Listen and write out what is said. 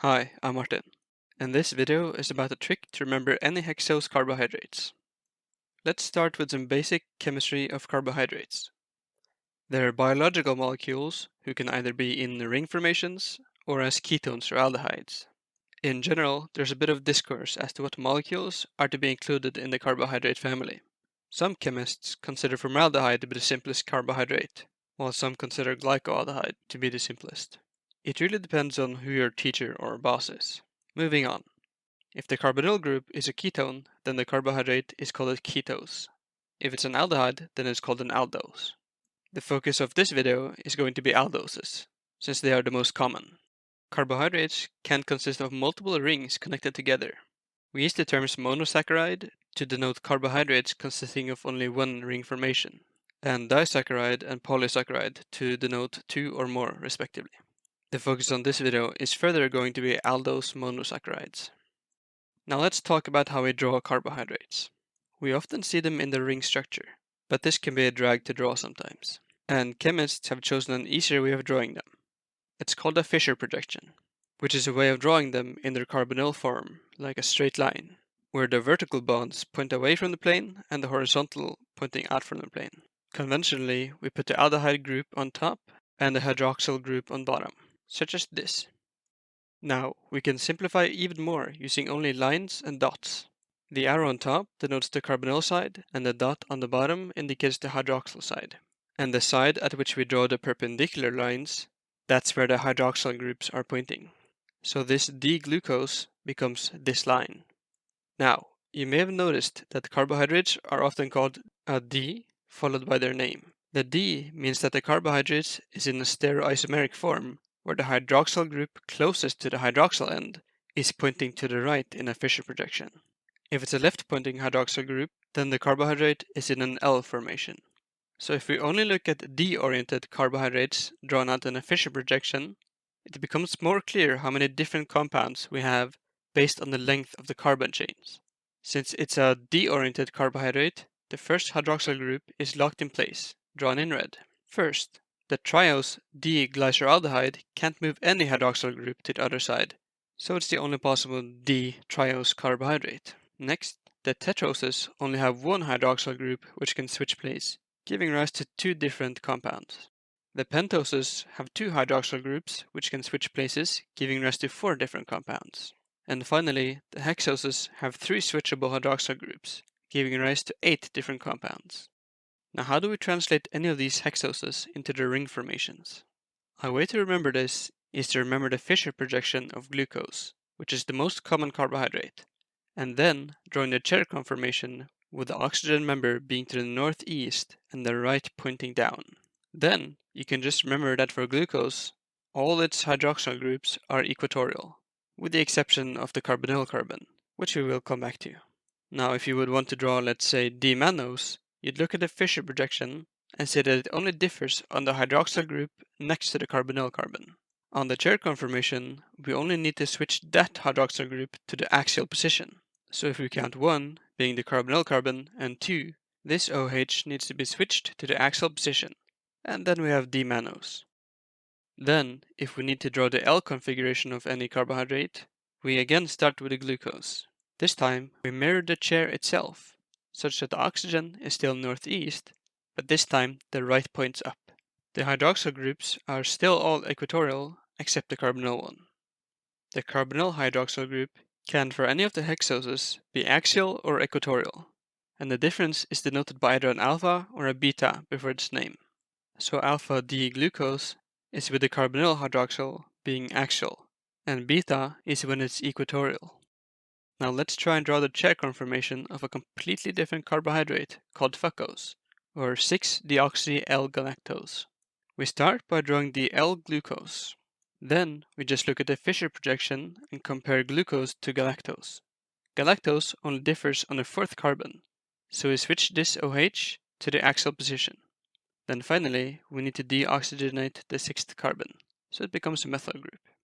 Hi, I'm Martin, and this video is about a trick to remember any hexose carbohydrates. Let's start with some basic chemistry of carbohydrates. They're biological molecules who can either be in ring formations or as ketones or aldehydes. In general, there's a bit of discourse as to what molecules are to be included in the carbohydrate family. Some chemists consider formaldehyde to be the simplest carbohydrate, while some consider glycoaldehyde to be the simplest. It really depends on who your teacher or boss is. Moving on. If the carbonyl group is a ketone, then the carbohydrate is called a ketose. If it's an aldehyde, then it's called an aldose. The focus of this video is going to be aldoses, since they are the most common. Carbohydrates can consist of multiple rings connected together. We use the terms monosaccharide to denote carbohydrates consisting of only one ring formation, and disaccharide and polysaccharide to denote two or more, respectively. The focus on this video is further going to be aldose monosaccharides. Now let's talk about how we draw carbohydrates. We often see them in the ring structure, but this can be a drag to draw sometimes. And chemists have chosen an easier way of drawing them. It's called a Fischer projection, which is a way of drawing them in their carbonyl form, like a straight line, where the vertical bonds point away from the plane and the horizontal pointing out from the plane. Conventionally, we put the aldehyde group on top and the hydroxyl group on bottom, such as this. Now, we can simplify even more using only lines and dots. The arrow on top denotes the carbonyl side, and the dot on the bottom indicates the hydroxyl side. And the side at which we draw the perpendicular lines, that's where the hydroxyl groups are pointing. So this D-glucose becomes this line. Now, you may have noticed that carbohydrates are often called a D followed by their name. The D means that the carbohydrate is in a stereoisomeric form, where the hydroxyl group closest to the hydroxyl end is pointing to the right in a Fischer projection. If it's a left-pointing hydroxyl group, then the carbohydrate is in an L formation. So if we only look at D-oriented carbohydrates drawn out in a Fischer projection, it becomes more clear how many different compounds we have based on the length of the carbon chains. Since it's a D-oriented carbohydrate, the first hydroxyl group is locked in place, drawn in red. First, the triose D-glyceraldehyde can't move any hydroxyl group to the other side, so it's the only possible D-triose carbohydrate. Next, the tetroses only have one hydroxyl group which can switch place, giving rise to two different compounds. The pentoses have two hydroxyl groups which can switch places, giving rise to four different compounds. And finally, the hexoses have three switchable hydroxyl groups, giving rise to 8 different compounds. Now, how do we translate any of these hexoses into the ring formations? A way to remember this is to remember the Fischer projection of glucose, which is the most common carbohydrate, and then drawing the chair conformation with the oxygen member being to the northeast and the right pointing down. Then you can just remember that for glucose, all its hydroxyl groups are equatorial, with the exception of the carbonyl carbon, which we will come back to. Now, if you would want to draw, let's say, D-mannose, you'd look at the Fischer projection and say that it only differs on the hydroxyl group next to the carbonyl carbon. On the chair conformation, we only need to switch that hydroxyl group to the axial position. So if we count 1, being the carbonyl carbon, and 2, this OH needs to be switched to the axial position, and then we have D-mannose. Then, if we need to draw the L configuration of any carbohydrate, we again start with the glucose. This time, we mirror the chair itself, such that the oxygen is still northeast, but this time the right points up. The hydroxyl groups are still all equatorial, except the carbonyl one. The carbonyl hydroxyl group can, for any of the hexoses, be axial or equatorial, and the difference is denoted by either an alpha or a beta before its name. So alpha D-glucose is with the carbonyl hydroxyl being axial, and beta is when it's equatorial. Now let's try and draw the chair conformation of a completely different carbohydrate called fucose, or 6-deoxy-L-galactose. We start by drawing the L-glucose. Then we just look at the Fischer projection and compare glucose to galactose. Galactose only differs on the fourth carbon, so we switch this OH to the axial position. Then finally, we need to deoxygenate the sixth carbon, so it becomes a methyl group.